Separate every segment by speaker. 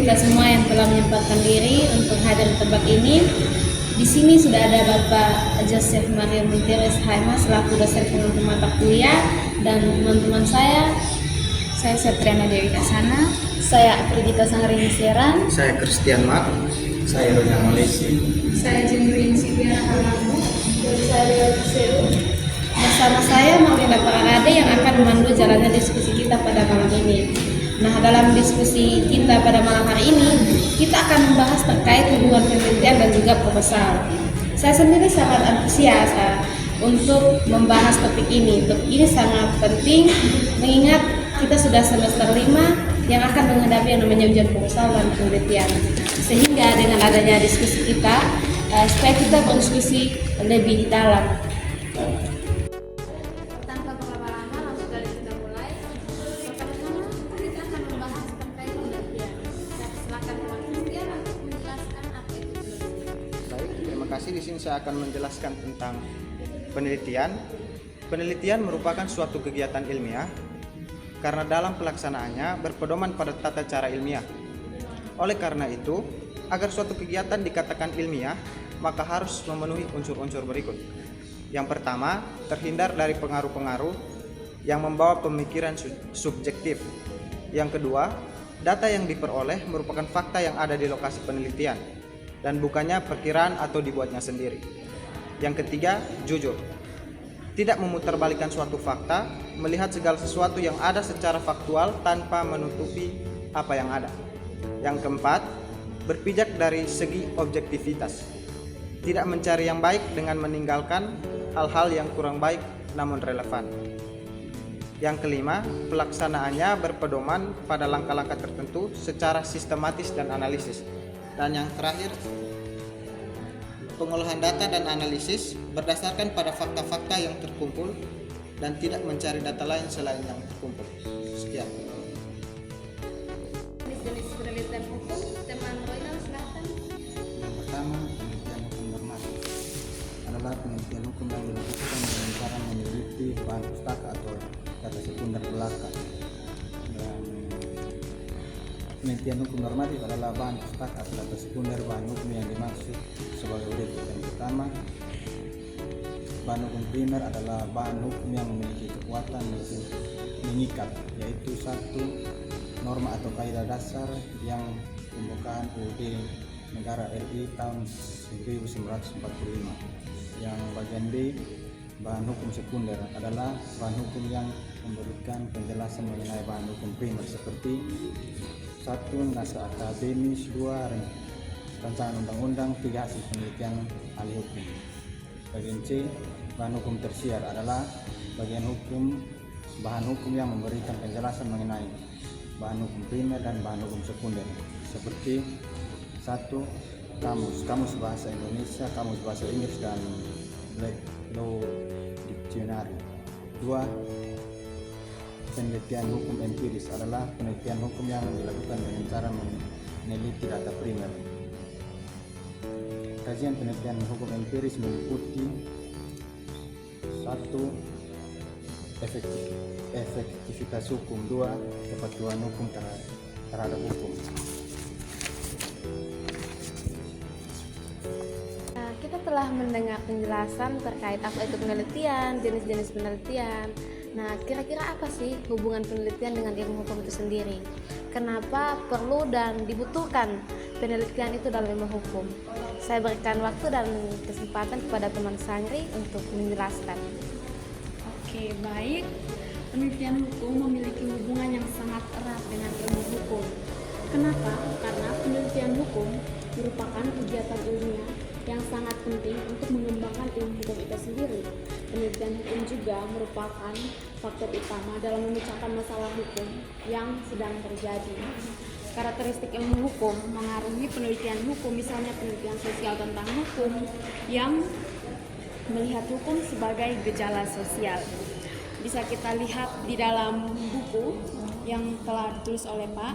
Speaker 1: kita semua yang telah menyempatkan diri untuk hadir di tempat ini. Di sini sudah ada Bapak Joseph Maria Mutiares Haima selaku dosen pengampu mata kuliah, dan teman-teman saya Septriana Dewi Kasana, saya Pridita Sangharini Seran,
Speaker 2: saya Christian Mak, saya Ronya Malaysi,
Speaker 1: saya Jemrin Sibiana Alamu, dan saya Ria Kuseu. Bersama saya Marlina Parade yang akan memandu jalannya diskusi kita pada malam ini. Nah, dalam diskusi kita pada malam hari ini, kita akan membahas terkait hubungan penelitian dan juga proposal. Saya sendiri sangat antusias untuk membahas topik ini. Topik ini sangat penting mengingat kita sudah semester 5 yang akan menghadapi yang namanya ujian proposal dan penelitian. Sehingga dengan adanya diskusi kita, supaya kita berdiskusi lebih dalam.
Speaker 2: Di sini saya akan menjelaskan tentang penelitian. Penelitian merupakan suatu kegiatan ilmiah karena dalam pelaksanaannya berpedoman pada tata cara ilmiah. Oleh karena itu, agar suatu kegiatan dikatakan ilmiah, maka harus memenuhi unsur-unsur berikut. Yang pertama, terhindar dari pengaruh-pengaruh yang membawa pemikiran subjektif. Yang kedua, data yang diperoleh merupakan fakta yang ada di lokasi penelitian dan bukannya perkiraan atau dibuatnya sendiri. Yang ketiga, jujur. Tidak memutarbalikkan suatu fakta, melihat segala sesuatu yang ada secara faktual tanpa menutupi apa yang ada. Yang keempat, berpijak dari segi objektivitas. Tidak mencari yang baik dengan meninggalkan hal-hal yang kurang baik namun relevan. Yang kelima, pelaksanaannya berpedoman pada langkah-langkah tertentu secara sistematis dan analisis. Dan yang terakhir, pengolahan data dan analisis berdasarkan pada fakta-fakta yang terkumpul dan tidak mencari data lain selain yang terkumpul. Sekian.
Speaker 1: Jenis penelitian hukum, teman Royal silahkan.
Speaker 3: Yang pertama, penelitian hukum normatif adalah penelitian hukum yang dilakukan dengan cara meneliti bahan pustaka atau data sekunder belaka. Dan penelitian hukum normatif adalah bahan pustaka atau data sekunder bahan hukum yang dimaksud sebagai berikut. Yang pertama, bahan hukum primer adalah bahan hukum yang memiliki kekuatan mengikat, yaitu satu, norma atau kaidah dasar yang pembukaan UUD Negara RI tahun 1945. Yang bagian B, bahan hukum sekunder adalah bahan hukum yang memberikan penjelasan mengenai bahan hukum primer seperti 1. Naskah akademis, 2. Rancangan undang-undang, 3. Hasil penelitian ahli hukum. Bagian C, bahan hukum tersier adalah bahan hukum yang memberikan penjelasan mengenai bahan hukum primer dan bahan hukum sekunder seperti 1. Kamus bahasa Indonesia, kamus bahasa Inggris, dan Black Law Dictionary. 2. Penelitian hukum empiris adalah penelitian hukum yang dilakukan dengan cara meneliti data primer. Kajian penelitian hukum empiris meliputi 1. Efektivitas hukum, 2. Kepatuhan hukum terhadap hukum.
Speaker 4: Kita telah mendengar penjelasan terkait apa itu penelitian, jenis-jenis penelitian. Nah, kira-kira apa sih hubungan penelitian dengan ilmu hukum itu sendiri? Kenapa perlu dan dibutuhkan penelitian itu dalam ilmu hukum? Saya berikan waktu dan kesempatan kepada teman Sangri untuk menjelaskan.
Speaker 5: Oke, baik. Penelitian hukum memiliki hubungan yang sangat erat dengan ilmu hukum. Kenapa? Karena penelitian hukum merupakan kegiatan ilmiah yang sangat penting untuk mengembangkan ilmu hukum itu sendiri. Penelitian hukum juga merupakan faktor utama dalam memecahkan masalah hukum yang sedang terjadi. Karakteristik ilmu hukum mengaruhi penelitian hukum, misalnya penelitian sosial tentang hukum yang melihat hukum sebagai gejala sosial. Bisa kita lihat di dalam buku yang telah ditulis oleh Pak,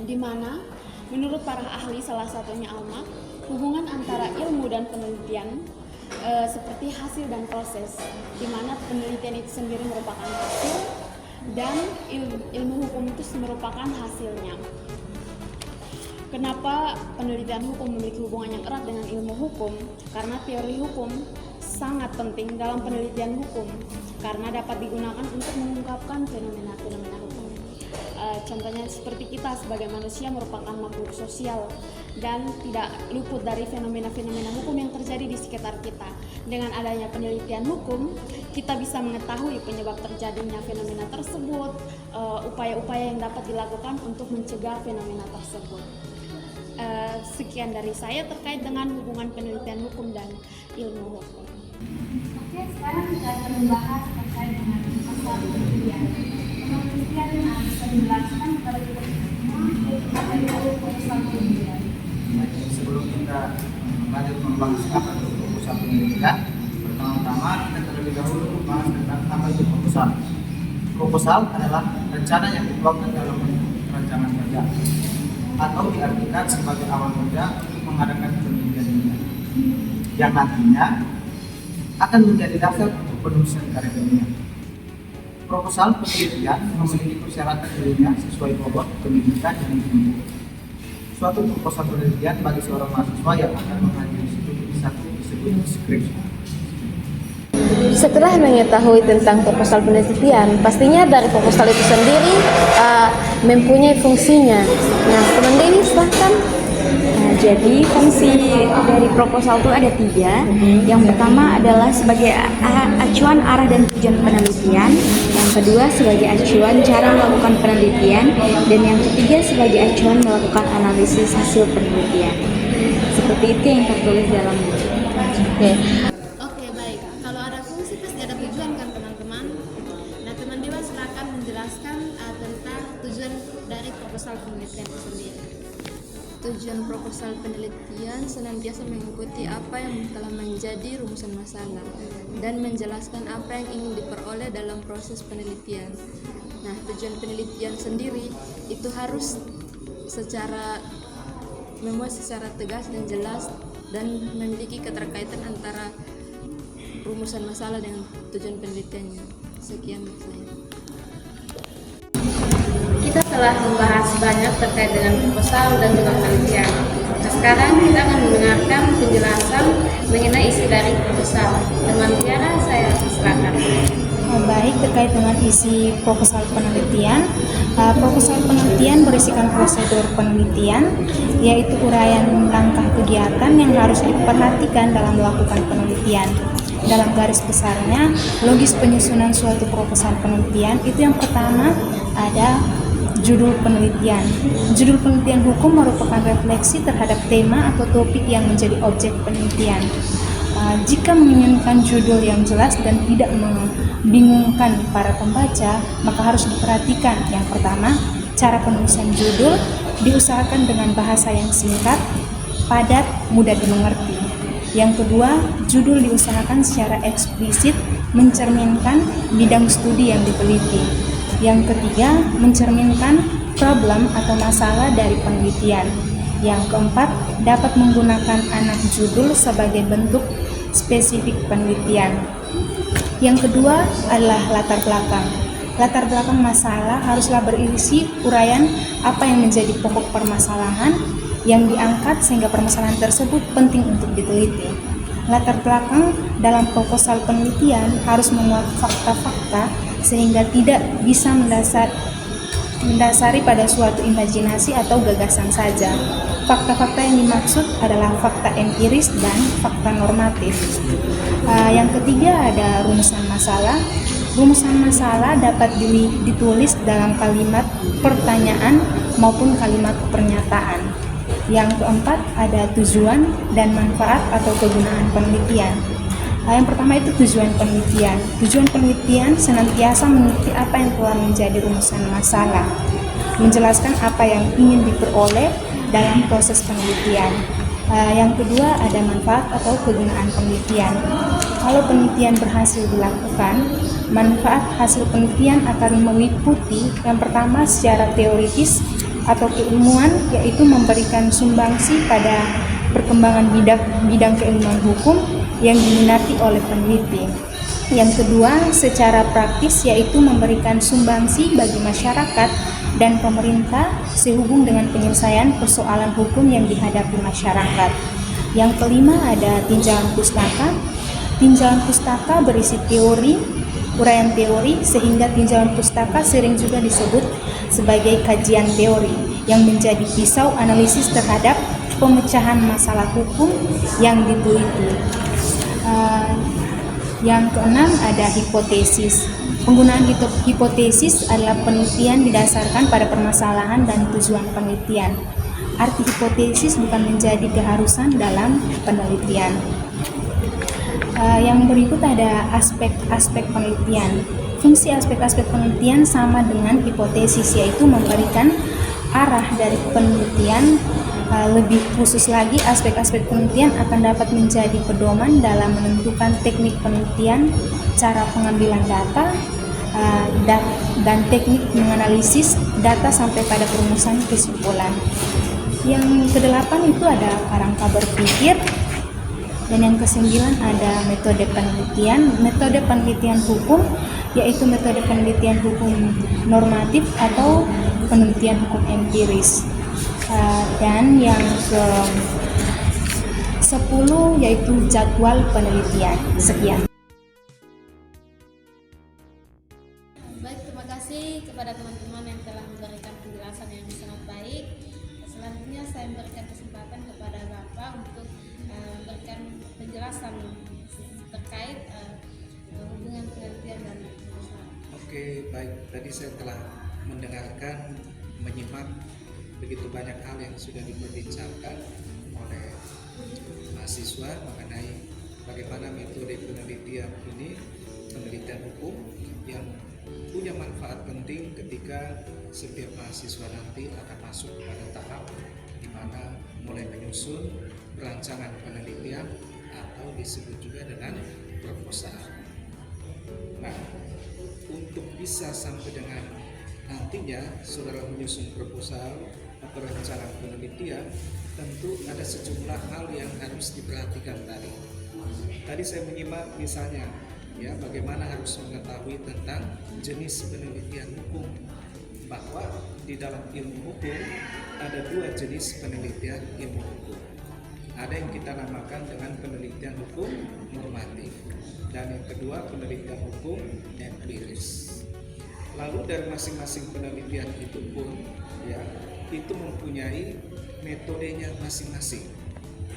Speaker 5: di mana menurut para ahli, salah satunya Alma, hubungan antara ilmu dan penelitian seperti hasil dan proses, di mana penelitian itu sendiri merupakan hasil dan ilmu hukum itu merupakan hasilnya. Kenapa penelitian hukum memiliki hubungan yang erat dengan ilmu hukum? Karena teori hukum sangat penting dalam penelitian hukum karena dapat digunakan untuk mengungkapkan fenomena-fenomena hukum. Contohnya seperti kita sebagai manusia merupakan makhluk sosial dan tidak luput dari fenomena-fenomena hukum yang terjadi di sekitar kita. Dengan adanya penelitian hukum, kita bisa mengetahui penyebab terjadinya fenomena tersebut, upaya-upaya yang dapat dilakukan untuk mencegah fenomena tersebut. Sekian dari saya terkait dengan hubungan penelitian hukum dan ilmu hukum.
Speaker 6: Oke, sekarang kita akan membahas terkait dengan pasal penelitian. Penelitian bisa dijelaskan kepada kita semua apa itu pasal penelitian.
Speaker 3: Sebelum kita lanjut membahas apa itu proposal penelitian, pertama-tama kita terlebih dahulu membahas tentang apa itu proposal. Proposal adalah rencana yang dituangkan dalam rancangan kerja atau diartikan sebagai awal kerja untuk mengadakan penelitian ilmiah yang nantinya akan menjadi dasar untuk penulisan karya ilmiah. Proposal penelitian memiliki persyaratan ilmiah sesuai bobot pendidikan yang ditempuh. Suatu proposal penelitian bagi seorang mahasiswa yang akan menghadiri studi satu disebut skripsi.
Speaker 4: Setelah mengetahui tentang proposal penelitian, pastinya dari proposal itu sendiri mempunyai fungsinya. Nah, teman Dewi silahkan.
Speaker 7: Nah, jadi fungsi dari proposal itu ada 3. Yang pertama adalah sebagai acuan arah dan tujuan penelitian. Yang kedua sebagai acuan cara melakukan penelitian. Dan yang ketiga sebagai acuan melakukan analisis hasil penelitian. Seperti itu yang tertulis dalam buku.
Speaker 1: Oke, baik. Kalau ada fungsi pasti ada tujuan kan teman-teman. Nah, teman Dewa silakan menjelaskan tentang tujuan dari proposal penelitian itu sendiri.
Speaker 8: Tujuan proposal penelitian senantiasa mengikuti apa yang telah menjadi rumusan masalah dan menjelaskan apa yang ingin diperoleh dalam proses penelitian. Nah, tujuan penelitian sendiri itu harus memuat secara tegas dan jelas dan memiliki keterkaitan antara rumusan masalah dengan tujuan penelitiannya. Sekian dari saya.
Speaker 1: Kita telah membahas banyak terkait dengan proposal dan juga penelitian. Nah, sekarang kita akan mendengarkan penjelasan mengenai isi dari proposal. Teman Tiara, saya silakan.
Speaker 6: Baik, terkait dengan isi proposal penelitian. Proposal penelitian berisikan prosedur penelitian, yaitu uraian langkah kegiatan yang harus diperhatikan dalam melakukan penelitian. Dalam garis besarnya, logis penyusunan suatu proposal penelitian itu yang pertama ada judul penelitian. Judul penelitian hukum merupakan refleksi terhadap tema atau topik yang menjadi objek penelitian. Jika menginginkan judul yang jelas dan tidak membingungkan para pembaca, maka harus diperhatikan. Yang pertama, cara penulisan judul diusahakan dengan bahasa yang singkat, padat, mudah dimengerti. Yang kedua, judul diusahakan secara eksplisit mencerminkan bidang studi yang diteliti. Yang ketiga, mencerminkan problem atau masalah dari penelitian. Yang keempat, dapat menggunakan anak judul sebagai bentuk spesifik penelitian. Yang kedua adalah latar belakang. Latar belakang masalah haruslah berisi uraian apa yang menjadi pokok permasalahan yang diangkat sehingga permasalahan tersebut penting untuk diteliti. Latar belakang dalam proposal penelitian harus memuat fakta-fakta sehingga tidak bisa mendasari pada suatu imajinasi atau gagasan saja. Fakta-fakta yang dimaksud adalah fakta empiris dan fakta normatif. Yang ketiga ada rumusan masalah. Rumusan masalah dapat ditulis dalam kalimat pertanyaan maupun kalimat pernyataan. Yang keempat ada tujuan dan manfaat atau kegunaan penelitian. Yang pertama itu tujuan penelitian. Tujuan penelitian senantiasa mengikuti apa yang telah menjadi rumusan masalah, menjelaskan apa yang ingin diperoleh dalam proses penelitian. Yang kedua ada manfaat atau kegunaan penelitian. Kalau penelitian berhasil dilakukan, manfaat hasil penelitian akan meliputi yang pertama secara teoritis atau keilmuan, yaitu memberikan sumbangsi pada perkembangan bidang keilmuan hukum yang diminati oleh peneliti. Yang kedua, secara praktis, yaitu memberikan sumbangsi bagi masyarakat dan pemerintah sehubung dengan penyelesaian persoalan hukum yang dihadapi masyarakat. Yang kelima ada tinjauan pustaka. Tinjauan pustaka berisi teori, uraian teori, sehingga tinjauan pustaka sering juga disebut sebagai kajian teori yang menjadi pisau analisis terhadap pemecahan masalah hukum yang diteliti. Yang keenam ada hipotesis. Penggunaan hipotesis adalah penelitian didasarkan pada permasalahan dan tujuan penelitian. Arti hipotesis bukan menjadi keharusan dalam penelitian. Yang berikut ada aspek-aspek penelitian. Fungsi aspek-aspek penelitian sama dengan hipotesis, yaitu memberikan arah dari penelitian. Lebih khusus lagi, aspek-aspek penelitian akan dapat menjadi pedoman dalam menentukan teknik penelitian, cara pengambilan data, dan teknik menganalisis data sampai pada perumusan kesimpulan. Yang kedelapan itu ada kerangka berpikir, dan yang kesembilan ada metode penelitian. Metode penelitian hukum yaitu metode penelitian hukum normatif atau penelitian hukum empiris. Dan yang ke-10 yaitu jadwal penelitian. Sekian.
Speaker 1: Baik, terima kasih kepada teman-teman yang telah memberikan penjelasan yang sangat baik. Selanjutnya saya memberikan kesempatan kepada Bapak untuk memberikan penjelasan terkait hubungan penelitian dan proposal.
Speaker 9: Oke, baik. Tadi saya telah mendengarkan, menyimak begitu banyak hal yang sudah diperbincangkan oleh mahasiswa mengenai bagaimana metode penelitian ini, penelitian hukum yang punya manfaat penting ketika setiap mahasiswa nanti akan masuk pada tahap di mana mulai menyusun perancangan penelitian atau disebut juga dengan proposal. Nah, untuk bisa sampai dengan nantinya saudara menyusun proposal atau rencana penelitian, tentu ada sejumlah hal yang harus diperhatikan tadi. Tadi saya menyimak misalnya ya bagaimana harus mengetahui tentang jenis penelitian hukum, bahwa di dalam ilmu hukum ada dua jenis penelitian ilmu hukum. Ada yang kita namakan dengan penelitian hukum normatif, dan yang kedua penelitian hukum empiris. Lalu dari masing-masing penelitian itu pun ya itu mempunyai metodenya masing-masing.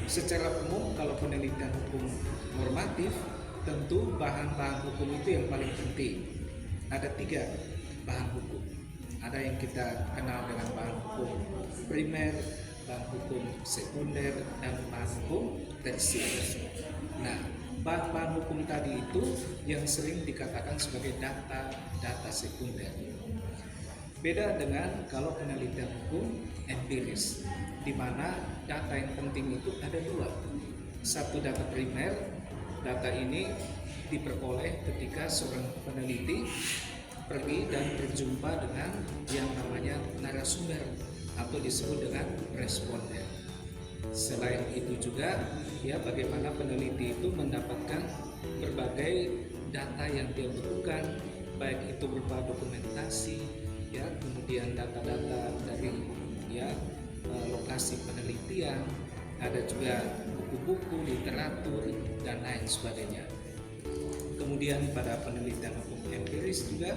Speaker 9: Secara umum kalau penelitian hukum normatif, tentu bahan-bahan hukum itu yang paling penting. Ada 3 bahan hukum. Ada yang kita kenal dengan bahan hukum primer, bahan hukum sekunder, dan bahan hukum tersier. Nah, bahan-bahan hukum tadi itu yang sering dikatakan sebagai data sekunder. Beda dengan kalau penelitian hukum empiris, di mana data yang penting itu ada 2. Satu data primer, data ini diperoleh ketika seorang peneliti pergi dan berjumpa dengan yang namanya narasumber atau disebut dengan responden. Selain itu juga ya bagaimana peneliti itu mendapatkan berbagai data yang dia butuhkan, baik itu berupa dokumentasi ya, kemudian data-data dari ya lokasi penelitian, ada juga buku-buku, literatur dan lain sebagainya. Kemudian pada penelitian hukum empiris juga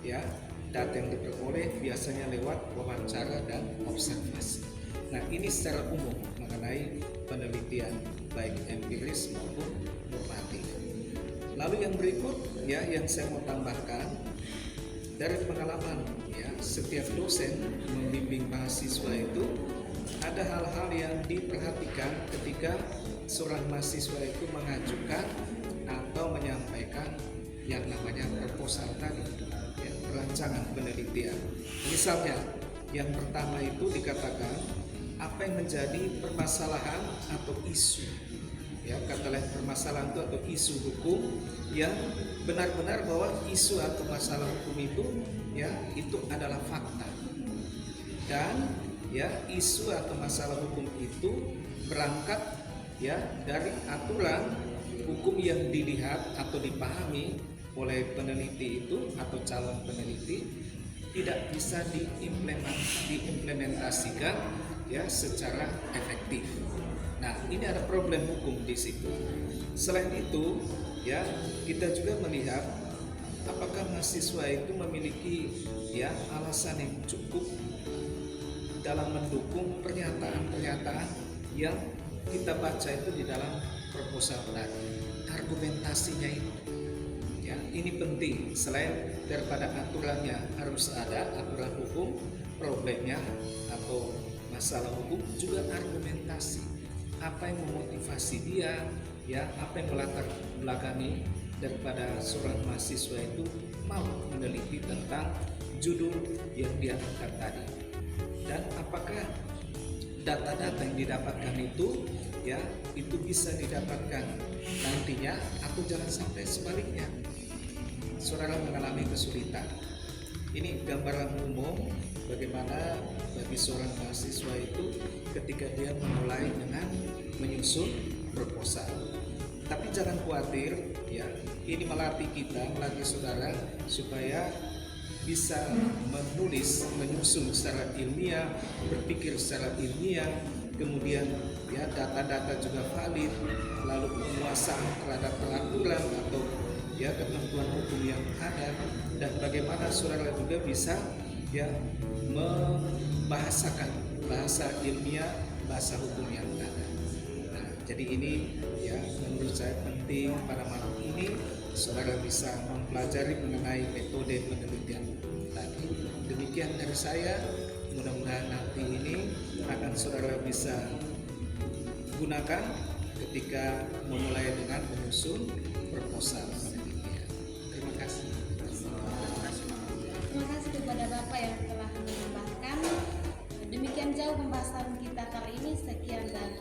Speaker 9: ya data yang diperoleh biasanya lewat wawancara dan observasi. Nah, ini secara umum mengenai penelitian baik empiris maupun normatif. Lalu yang berikut ya yang saya mau tambahkan dari pengalaman ya, setiap dosen membimbing mahasiswa itu ada hal-hal yang diperhatikan ketika seorang mahasiswa itu mengajukan atau menyampaikan yang namanya proposal tadi ya, perancangan penelitian. Misalnya yang pertama itu dikatakan apa yang menjadi permasalahan atau isu ya, kata lain permasalahan itu atau isu hukum yang benar-benar bahwa isu atau masalah hukum itu ya itu adalah fakta, dan ya isu atau masalah hukum itu berangkat ya dari aturan hukum yang dilihat atau dipahami oleh peneliti itu atau calon peneliti tidak bisa diimplementasikan ya secara efektif. Nah, ini ada problem hukum di situ. Selain itu, ya kita juga melihat apakah mahasiswa itu memiliki ya alasan yang cukup dalam mendukung pernyataan-pernyataan yang kita baca itu di dalam proposal tadi. Argumentasinya itu ya, ini penting. Selain daripada aturannya harus ada aturan hukum, problemnya atau masalah hukum juga argumentasi. Apa yang memotivasi dia, ya, apa yang melatar belakangi daripada seorang mahasiswa itu mau meneliti tentang judul yang dia angkat tadi. Dan apakah data-data yang didapatkan itu ya itu bisa didapatkan nantinya atau jangan sampai sebaliknya saudara mengalami kesulitan. Ini gambaran umum bagaimana bagi seorang mahasiswa itu ketika dia memulai dengan menyusun proposal. Tapi jangan khawatir ya, ini melatih kita, melatih saudara supaya bisa menulis, menyusun secara ilmiah, berpikir secara ilmiah, kemudian ya data-data juga valid, lalu penguasaan terhadap peraturan atau ya ketentuan hukum yang ada, dan bagaimana saudara juga bisa ya membahasakan bahasa ilmiah, bahasa hukum yang ada. Nah, jadi ini ya menurut saya penting pada malam ini saudara bisa mempelajari mengenai metode penelitian tadi. Demikian dari saya, mudah-mudahan nanti ini akan saudara bisa gunakan ketika memulai dengan menyusun proposal penelitian. Terima kasih.
Speaker 1: Terima kasih kepada Bapak yang telah menambahkan. Demikian jauh pembahasan kita kali ini. Sekian dan